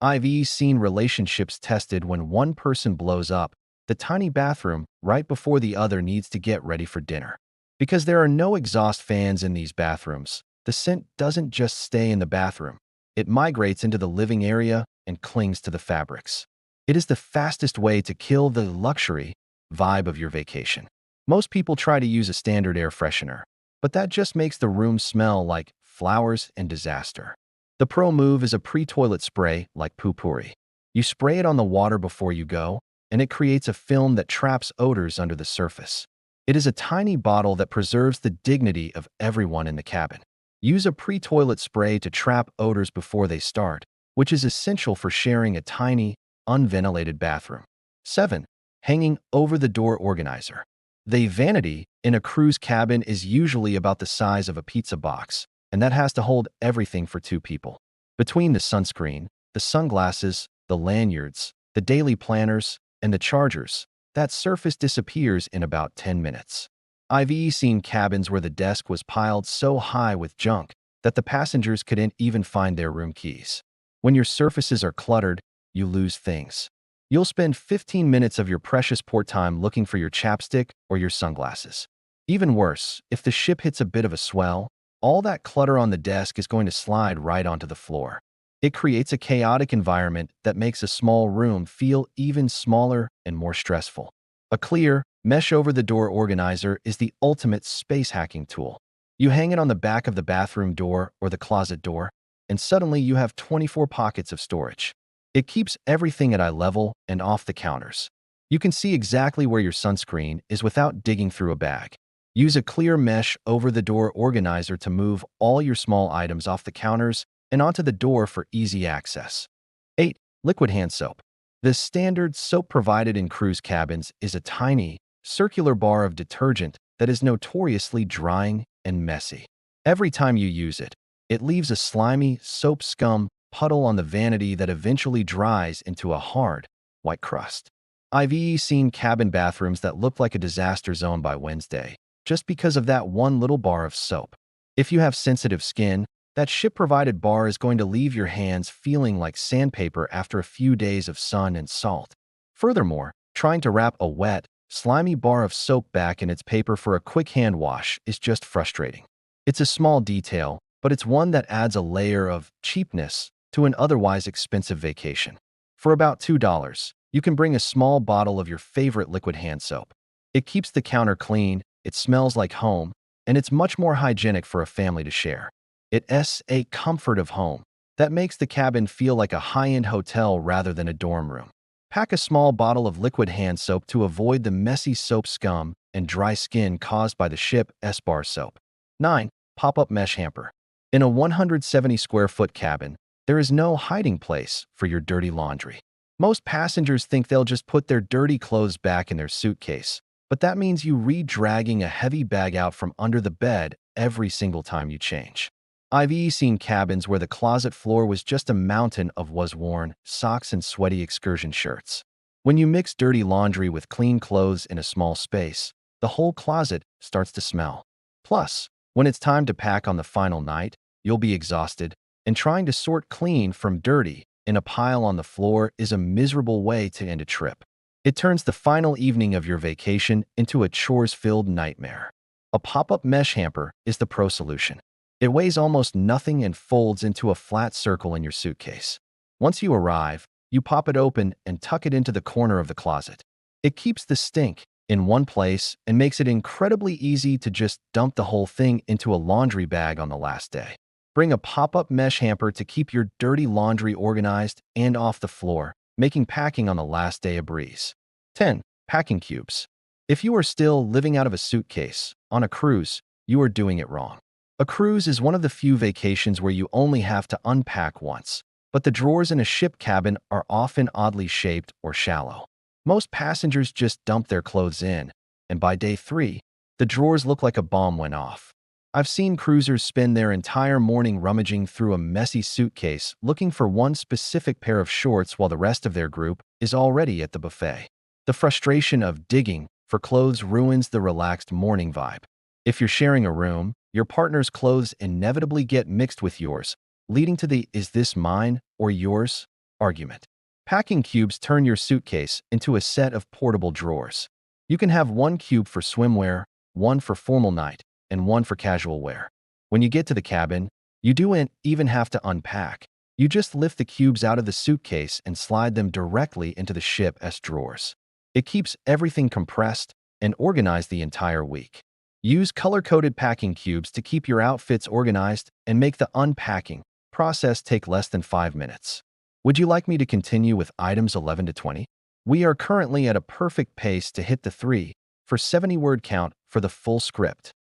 I've seen relationships tested when one person blows up the tiny bathroom right before the other needs to get ready for dinner. Because there are no exhaust fans in these bathrooms, the scent doesn't just stay in the bathroom. It migrates into the living area and clings to the fabrics. It is the fastest way to kill the luxury vibe of your vacation. Most people try to use a standard air freshener, but that just makes the room smell like flowers and disaster. The pro move is a pre-toilet spray like Poo-Pourri. You spray it on the water before you go, and it creates a film that traps odors under the surface. It is a tiny bottle that preserves the dignity of everyone in the cabin. Use a pre-toilet spray to trap odors before they start, which is essential for sharing a tiny, unventilated bathroom. 7. Hanging over the door organizer. The vanity in a cruise cabin is usually about the size of a pizza box, and that has to hold everything for two people. Between the sunscreen, the sunglasses, the lanyards, the daily planners, and the chargers, that surface disappears in about 10 minutes. I've seen cabins where the desk was piled so high with junk that the passengers couldn't even find their room keys. When your surfaces are cluttered, you lose things. You'll spend 15 minutes of your precious port time looking for your chapstick or your sunglasses. Even worse, if the ship hits a bit of a swell, all that clutter on the desk is going to slide right onto the floor. It creates a chaotic environment that makes a small room feel even smaller and more stressful. A clear, mesh over the door organizer is the ultimate space hacking tool. You hang it on the back of the bathroom door or the closet door, and suddenly you have 24 pockets of storage. It keeps everything at eye level and off the counters. You can see exactly where your sunscreen is without digging through a bag. Use a clear mesh over the door organizer to move all your small items off the counters and onto the door for easy access. 8. Liquid hand soap. The standard soap provided in cruise cabins is a tiny, circular bar of detergent that is notoriously drying and messy. Every time you use it, it leaves a slimy, soap scum puddle on the vanity that eventually dries into a hard, white crust. I've seen cabin bathrooms that look like a disaster zone by Wednesday, just because of that one little bar of soap. If you have sensitive skin, that ship-provided bar is going to leave your hands feeling like sandpaper after a few days of sun and salt. Furthermore, trying to wrap a wet, slimy bar of soap back in its paper for a quick hand wash is just frustrating. It's a small detail, but it's one that adds a layer of cheapness to an otherwise expensive vacation. For about $2, you can bring a small bottle of your favorite liquid hand soap. It keeps the counter clean, it smells like home, and it's much more hygienic for a family to share. It's a comfort of home that makes the cabin feel like a high-end hotel rather than a dorm room. Pack a small bottle of liquid hand soap to avoid the messy soap scum and dry skin caused by the ship's bar soap. 9. Pop-up mesh hamper. In a 170-square-foot cabin, there is no hiding place for your dirty laundry. Most passengers think they'll just put their dirty clothes back in their suitcase, but that means you re-dragging a heavy bag out from under the bed every single time you change. I've seen cabins where the closet floor was just a mountain of was-worn socks and sweaty excursion shirts. When you mix dirty laundry with clean clothes in a small space, the whole closet starts to smell. Plus, when it's time to pack on the final night, you'll be exhausted, and trying to sort clean from dirty in a pile on the floor is a miserable way to end a trip. It turns the final evening of your vacation into a chores-filled nightmare. A pop-up mesh hamper is the pro solution. It weighs almost nothing and folds into a flat circle in your suitcase. Once you arrive, you pop it open and tuck it into the corner of the closet. It keeps the stink in one place and makes it incredibly easy to just dump the whole thing into a laundry bag on the last day. Bring a pop-up mesh hamper to keep your dirty laundry organized and off the floor, making packing on the last day a breeze. 10. Packing cubes. If you are still living out of a suitcase on a cruise, you are doing it wrong. A cruise is one of the few vacations where you only have to unpack once, but the drawers in a ship cabin are often oddly shaped or shallow. Most passengers just dump their clothes in, and by day 3, the drawers look like a bomb went off. I've seen cruisers spend their entire morning rummaging through a messy suitcase looking for one specific pair of shorts while the rest of their group is already at the buffet. The frustration of digging for clothes ruins the relaxed morning vibe. If you're sharing a room, your partner's clothes inevitably get mixed with yours, leading to the "is this mine or yours?" Argument. Packing cubes turn your suitcase into a set of portable drawers. You can have one cube for swimwear, one for formal night, and one for casual wear. When you get to the cabin, you don't even have to unpack. You just lift the cubes out of the suitcase and slide them directly into the ship's drawers. It keeps everything compressed and organized the entire week. Use color-coded packing cubes to keep your outfits organized and make the unpacking process take less than 5 minutes. Would you like me to continue with items 11 to 20? We are currently at a perfect pace to hit the 3 for 70 word count for the full script.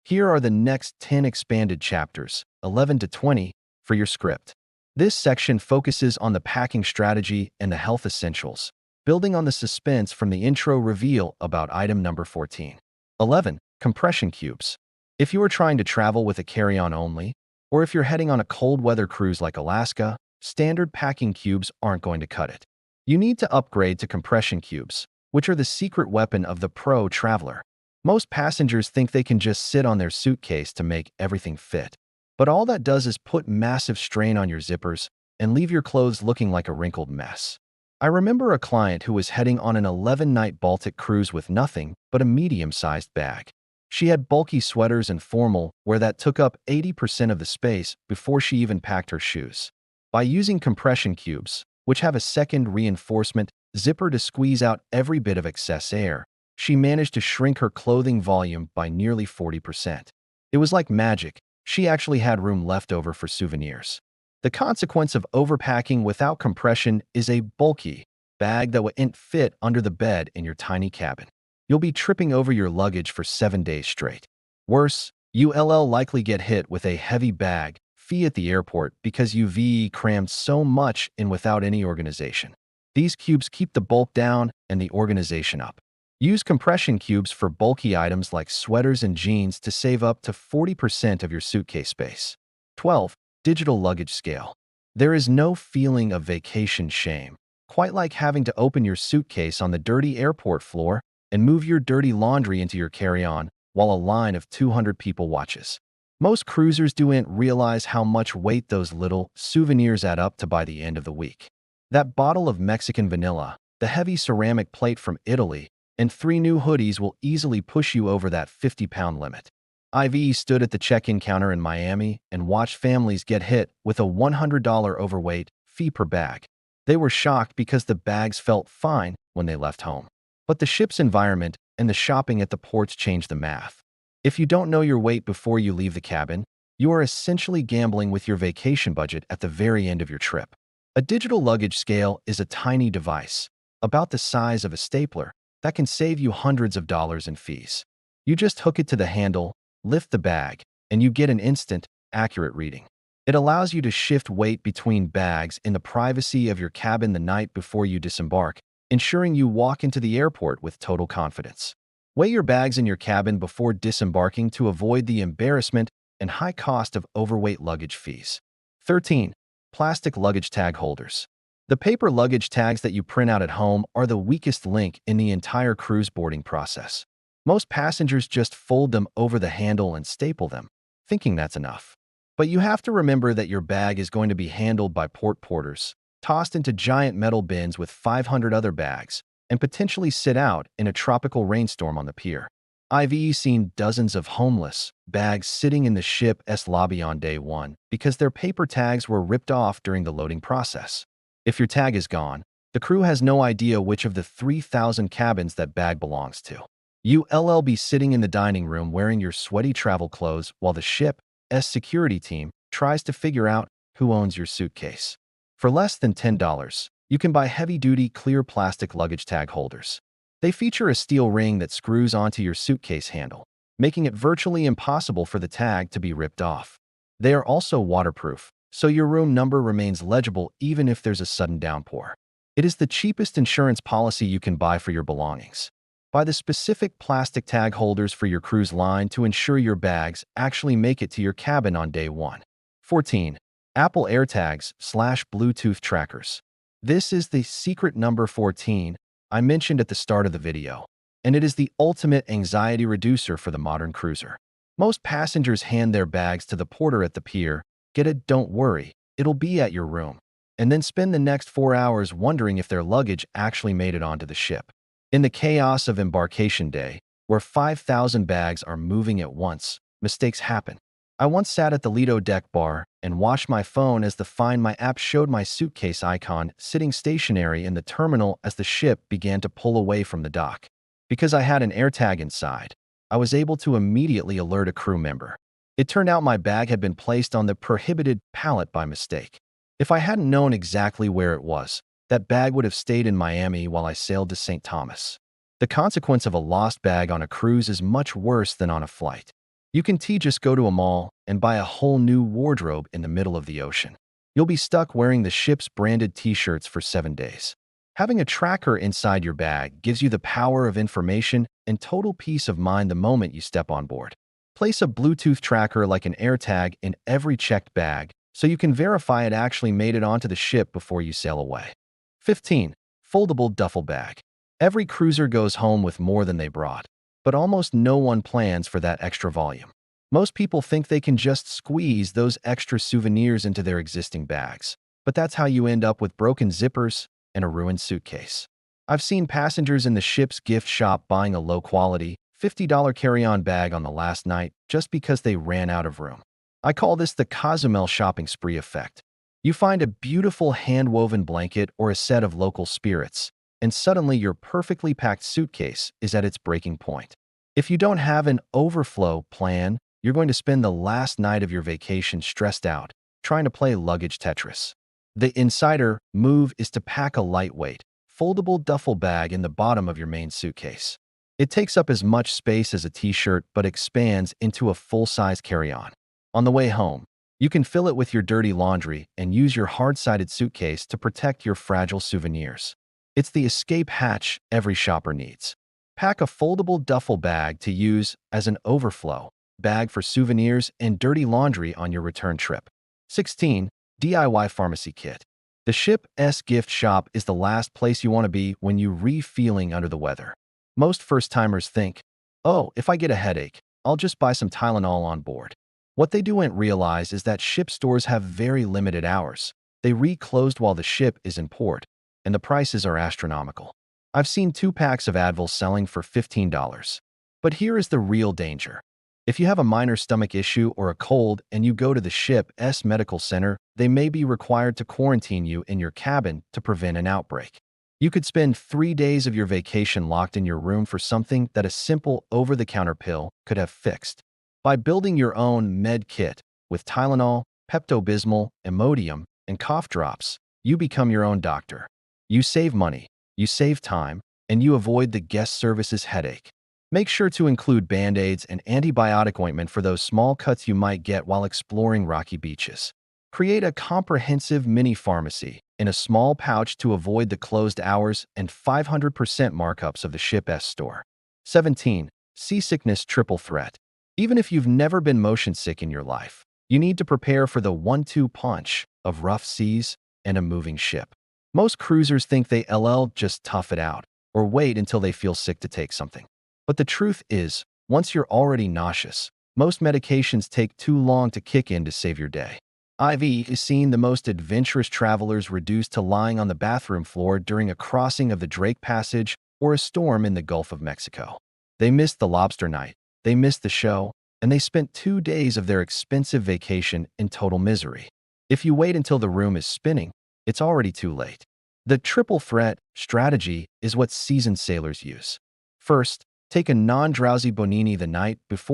Here are the next 10 expanded chapters, 11 to 20, for your script. This section focuses on the packing strategy and the health essentials, building on the suspense from the intro reveal about item number 14. 11. Compression cubes. If you are trying to travel with a carry-on only, or if you're heading on a cold weather cruise like Alaska, standard packing cubes aren't going to cut it. You need to upgrade to compression cubes, which are the secret weapon of the pro traveler. Most passengers think they can just sit on their suitcase to make everything fit. But all that does is put massive strain on your zippers and leave your clothes looking like a wrinkled mess. I remember a client who was heading on an 11-night Baltic cruise with nothing but a medium-sized bag. She had bulky sweaters and formal wear that took up 80% of the space before she even packed her shoes. By using compression cubes, which have a second reinforcement zipper to squeeze out every bit of excess air, she managed to shrink her clothing volume by nearly 40%. It was like magic. She actually had room left over for souvenirs. The consequence of overpacking without compression is a bulky bag that won't fit under the bed in your tiny cabin. You'll be tripping over your luggage for 7 days straight. Worse, you'll likely get hit with a heavy bag fee at the airport because you've crammed so much in without any organization. These cubes keep the bulk down and the organization up. Use compression cubes for bulky items like sweaters and jeans to save up to 40% of your suitcase space. 12. Digital luggage scale. There is no feeling of vacation shame, quite like having to open your suitcase on the dirty airport floor and move your dirty laundry into your carry-on while a line of 200 people watches. Most cruisers don't realize how much weight those little souvenirs add up to by the end of the week. That bottle of Mexican vanilla, the heavy ceramic plate from Italy, and 3 new hoodies will easily push you over that 50-pound limit. I've stood at the check-in counter in Miami and watched families get hit with a $100 overweight fee per bag. They were shocked because the bags felt fine when they left home. But the ship's environment and the shopping at the ports changed the math. If you don't know your weight before you leave the cabin, you are essentially gambling with your vacation budget at the very end of your trip. A digital luggage scale is a tiny device, about the size of a stapler, that can save you hundreds of dollars in fees. You just hook it to the handle, lift the bag, and you get an instant, accurate reading. It allows you to shift weight between bags in the privacy of your cabin the night before you disembark, ensuring you walk into the airport with total confidence. Weigh your bags in your cabin before disembarking to avoid the embarrassment and high cost of overweight luggage fees. 13. Plastic luggage tag holders. The paper luggage tags that you print out at home are the weakest link in the entire cruise boarding process. Most passengers just fold them over the handle and staple them, thinking that's enough. But you have to remember that your bag is going to be handled by port porters, tossed into giant metal bins with 500 other bags, and potentially sit out in a tropical rainstorm on the pier. I've seen dozens of homeless bags sitting in the ship's lobby on day 1 because their paper tags were ripped off during the loading process. If your tag is gone, the crew has no idea which of the 3,000 cabins that bag belongs to. You'll be sitting in the dining room wearing your sweaty travel clothes while the ship's security team tries to figure out who owns your suitcase. For less than $10, you can buy heavy-duty clear plastic luggage tag holders. They feature a steel ring that screws onto your suitcase handle, making it virtually impossible for the tag to be ripped off. They are also waterproof, so your room number remains legible even if there's a sudden downpour. It is the cheapest insurance policy you can buy for your belongings. Buy the specific plastic tag holders for your cruise line to ensure your bags actually make it to your cabin on day 1. 14. Apple AirTags/Bluetooth trackers. This is the secret number 14 I mentioned at the start of the video, and it is the ultimate anxiety reducer for the modern cruiser. Most passengers hand their bags to the porter at the pier. Get it? Don't worry, it'll be at your room. and then spend the next 4 hours wondering if their luggage actually made it onto the ship. In the chaos of embarkation day, where 5,000 bags are moving at once, mistakes happen. I once sat at the Lido deck bar and watched my phone as the Find My app showed my suitcase icon sitting stationary in the terminal as the ship began to pull away from the dock. Because I had an AirTag inside, I was able to immediately alert a crew member. It turned out my bag had been placed on the prohibited pallet by mistake. If I hadn't known exactly where it was, that bag would have stayed in Miami while I sailed to St. Thomas. The consequence of a lost bag on a cruise is much worse than on a flight. You can just go to a mall and buy a whole new wardrobe in the middle of the ocean. You'll be stuck wearing the ship's branded t-shirts for 7 days. Having a tracker inside your bag gives you the power of information and total peace of mind the moment you step on board. Place a Bluetooth tracker like an AirTag in every checked bag so you can verify it actually made it onto the ship before you sail away. 15. Foldable duffel bag. Every cruiser goes home with more than they brought, but almost no one plans for that extra volume. Most people think they can just squeeze those extra souvenirs into their existing bags, but that's how you end up with broken zippers and a ruined suitcase. I've seen passengers in the ship's gift shop buying a low-quality, $50 carry-on bag on the last night just because they ran out of room. I call this the Cozumel shopping spree effect. You find a beautiful hand-woven blanket or a set of local spirits, and suddenly your perfectly packed suitcase is at its breaking point. If you don't have an overflow plan, you're going to spend the last night of your vacation stressed out, trying to play luggage Tetris. The insider move is to pack a lightweight, foldable duffel bag in the bottom of your main suitcase. It takes up as much space as a t-shirt but expands into a full-size carry-on. On the way home, you can fill it with your dirty laundry and use your hard-sided suitcase to protect your fragile souvenirs. It's the escape hatch every shopper needs. Pack a foldable duffel bag to use as an overflow bag for souvenirs and dirty laundry on your return trip. 16. DIY pharmacy kit. The ship's gift shop is the last place you want to be when you're feeling under the weather. Most first-timers think, oh, if I get a headache, I'll just buy some Tylenol on board. What they don't realize is that ship stores have very limited hours. They closed while the ship is in port, and the prices are astronomical. I've seen 2 packs of Advil selling for $15. But here is the real danger. If you have a minor stomach issue or a cold and you go to the ship's medical center, they may be required to quarantine you in your cabin to prevent an outbreak. You could spend 3 days of your vacation locked in your room for something that a simple over-the-counter pill could have fixed. By building your own med kit with Tylenol, Pepto-Bismol, Imodium, and cough drops, you become your own doctor. You save money, you save time, and you avoid the guest service's headache. Make sure to include Band-Aids and antibiotic ointment for those small cuts you might get while exploring rocky beaches. Create a comprehensive mini pharmacy in a small pouch to avoid the closed hours and 500% markups of the ship's store. 17. Seasickness triple threat. Even if you've never been motion sick in your life, you need to prepare for the 1-2 punch of rough seas and a moving ship. Most cruisers think they'll just tough it out or wait until they feel sick to take something. But the truth is, once you're already nauseous, most medications take too long to kick in to save your day. I've seen the most adventurous travelers reduced to lying on the bathroom floor during a crossing of the Drake Passage or a storm in the Gulf of Mexico. They missed the lobster night, they missed the show, and they spent 2 days of their expensive vacation in total misery. If you wait until the room is spinning, it's already too late. The triple threat strategy is what seasoned sailors use. First, take a non-drowsy Bonini the night before